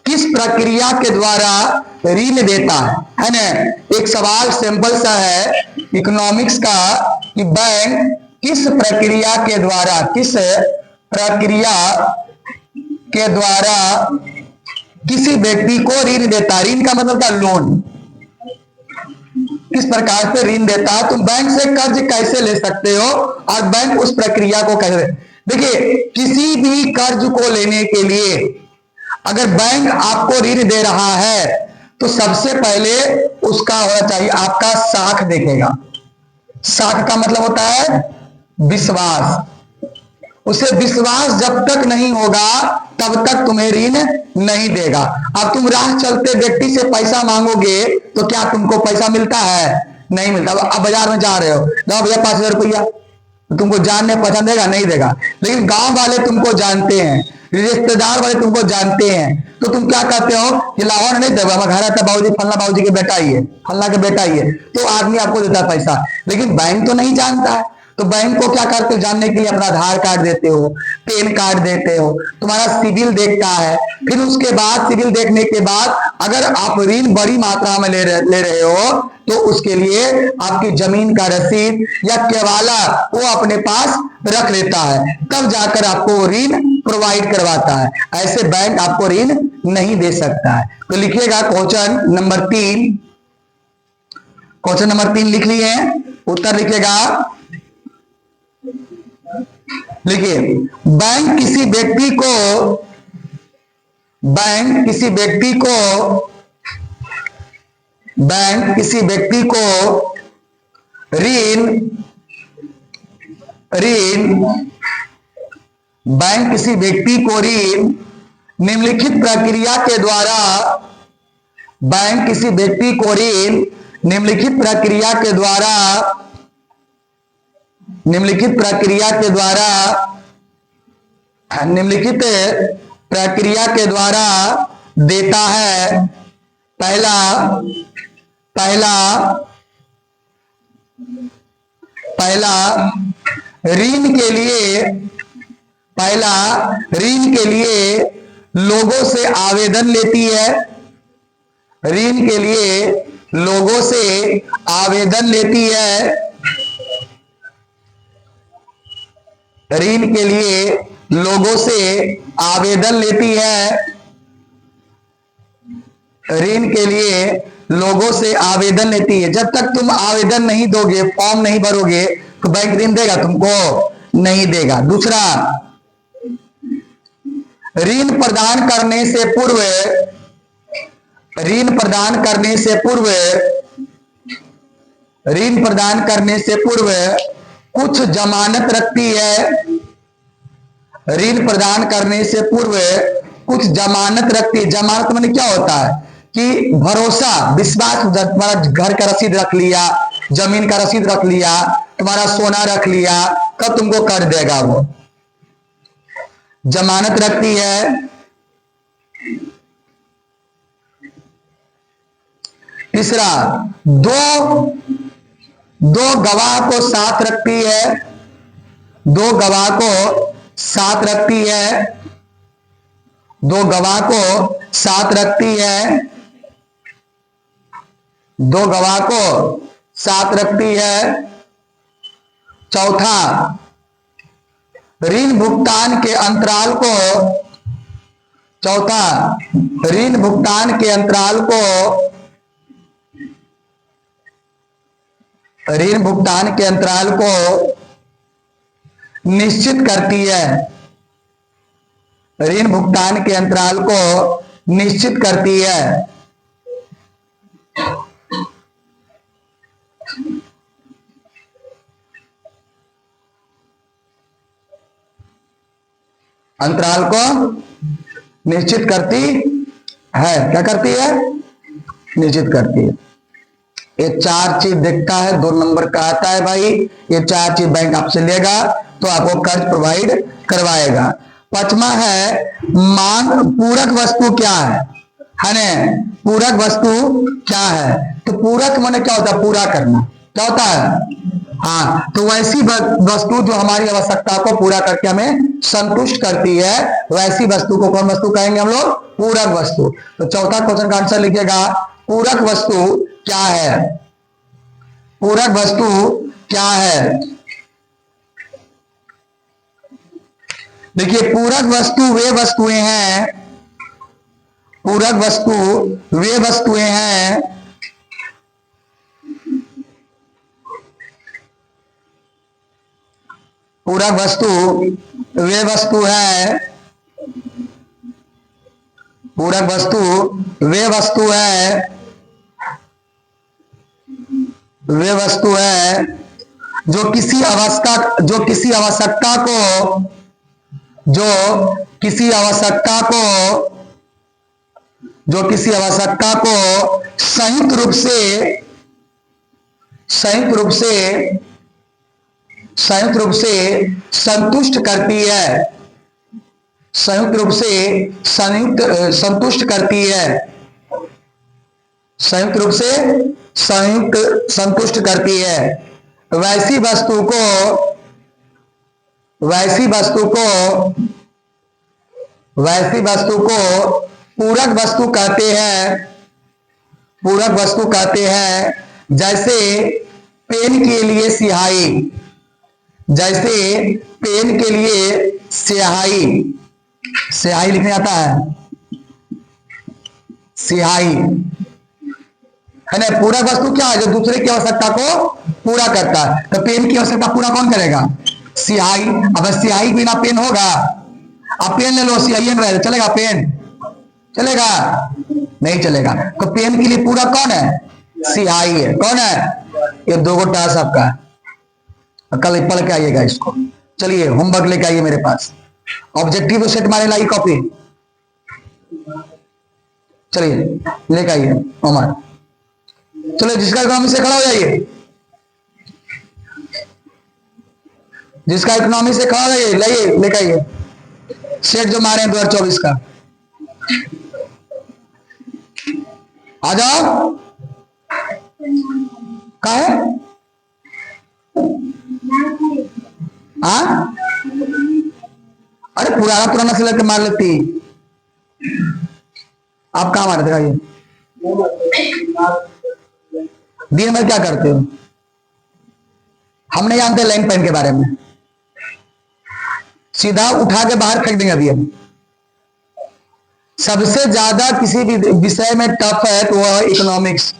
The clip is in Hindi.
किस प्रक्रिया के द्वारा ऋण देता है ना। एक सवाल सिंपल सा है इकोनॉमिक्स का कि बैंक किस प्रक्रिया के द्वारा किसी व्यक्ति को ऋण देता है। ऋण का मतलब था लोन, किस प्रकार से ऋण देता है। तुम बैंक से कर्ज कैसे ले सकते हो और बैंक उस प्रक्रिया को कैसे। देखिए किसी भी कर्ज को लेने के लिए अगर बैंक आपको ऋण दे रहा है तो सबसे पहले उसका होना चाहिए आपका साख देखेगा। साख का मतलब होता है विश्वास। उसे विश्वास जब तक नहीं होगा तब तक तुम्हें ऋण नहीं देगा। अब तुम राह चलते व्यक्ति से पैसा मांगोगे तो क्या तुमको पैसा मिलता है? नहीं मिलता। अब बाजार में जा रहे हो, दो भैया 5,000 रुपया, तुमको जानने पसंद देगा? नहीं देगा। लेकिन गांव वाले तुमको जानते हैं, रिश्तेदार वाले तुमको जानते हैं, तो तुम क्या कहते हो कि लाहौर नहीं देगा, घर आता बाबूजी, फलना बाबूजी के बेटा ही है, फलना के बेटा ही है, तो आदमी आपको देता है पैसा। लेकिन बैंक तो नहीं जानता है, तो बैंक को क्या करते हो जानने के लिए अपना आधार कार्ड देते हो, पैन कार्ड देते हो, तुम्हारा सिविल देखता है। फिर उसके बाद सिविल देखने के बाद अगर आप ऋण बड़ी मात्रा में ले रहे हो तो उसके लिए आपकी जमीन का रसीद या केवाला वो अपने पास रख लेता है, तब जाकर आपको ऋण प्रोवाइड करवाता है। ऐसे बैंक आपको ऋण नहीं दे सकता है। तो लिखिएगा क्वेश्चन नंबर 3, क्वेश्चन नंबर 3 लिख लिए, उत्तर लिखिएगा। लिखिए बैंक किसी व्यक्ति को ऋण निम्नलिखित प्रक्रिया के द्वारा निम्नलिखित प्रक्रिया के द्वारा देता है। पहला ऋण के लिए लोगों से आवेदन लेती है। ऋण के लिए लोगों से आवेदन लेती है। ऋण के लिए लोगों से आवेदन लेती है। ऋण के लिए लोगों से आवेदन लेती है। जब तक तुम आवेदन नहीं दोगे, फॉर्म नहीं भरोगे, तो बैंक ऋण देगा तुमको? नहीं देगा। दूसरा, ऋण प्रदान करने से पूर्व कुछ जमानत रखती है। ऋण प्रदान करने से पूर्व कुछ जमानत रखती है। जमानत माने क्या होता है कि भरोसा, विश्वास। तुम्हारा घर का रसीद रख लिया, जमीन का रसीद रख लिया, तुम्हारा सोना रख लिया, कब तुमको कर देगा वो? जमानत रखती है। तीसरा, दो गवाह को साथ रखती है। दो गवाह को साथ रखती है। दो गवाह को साथ रखती है। दो गवाह को साथ रखती है। चौथा, ऋण भुगतान के अंतराल को निश्चित करती है। ऋण भुगतान के अंतराल को निश्चित करती है। अंतराल को निश्चित करती है। क्या करती है? निश्चित करती है। ये 4 चीज देखता है, 2 नंबर का आता है भाई। ये 4 चीज बैंक आपसे लेगा तो आपको कर्ज प्रोवाइड करवाएगा। 5वां है मांग पूरक वस्तु क्या है ना? पूरक वस्तु क्या है? तो पूरक माने क्या होता है? पूरा करना। क्या होता है? हाँ, तो वैसी वस्तु जो हमारी आवश्यकता को पूरा करके हमें संतुष्ट करती है, वैसी वस्तु को कौन वस्तु कहेंगे हम लोग? पूरक वस्तु। तो चौथा क्वेश्चन का आंसर लिखिएगा, पूरक वस्तु क्या है? पूरक वस्तु क्या है? देखिए, पूरक वस्तु वे वस्तुएं हैं, पूरक वस्तु वे वस्तुएं हैं पूरक वस्तु वे वस्तु है, पूरक वस्तु वे वस्तु है, वे वस्तु है जो किसी आवश्यकता को संयुक्त रूप से संतुष्ट करती है, संयुक्त रूप से संतुष्ट करती है, संयुक्त रूप से संतुष्ट करती है। वैसी वस्तु को पूरक वस्तु कहते हैं, पूरक वस्तु कहते हैं। जैसे पेन के लिए स्याही, जैसे पेन के लिए स्याही, स्याही लिखने आता है, स्याही है ना। पूरक वस्तु क्या है? जो दूसरे की आवश्यकता को पूरा करता है। तो पेन की आवश्यकता पूरा कौन करेगा? स्याही। अब स्याही बिना पेन होगा? आप पेन ले लो, स्याही में चलेगा? पेन चलेगा? नहीं चलेगा। तो पेन के लिए पूरा कौन है? स्याही है। कौन है? ये दो गो टास्क आपका, कल पढ़ के आइएगा इसको। चलिए होमवर्क लेके आइए मेरे पास, ऑब्जेक्टिव सेट मारे लाई कॉपी, चलिए लेके आइए होमवर्क। चलो जिसका इकोनॉमी से खड़ा हो जाइए, जिसका इकोनॉमी से खड़ा हो जाइए, लाइए लेके आइए सेट जो मारे 2024 का। आ जाओ। कहा है? हाँ, अरे पुराना से लेकर मार लेती। आप कहाँ मारे दिखाइए। दिन में क्या करते हो? हम नहीं जानते लाइन पेन के बारे में, सीधा उठा के बाहर फेंक देंगे अभी हम। सबसे ज्यादा किसी भी विषय में टफ है तो वह इकोनॉमिक्स।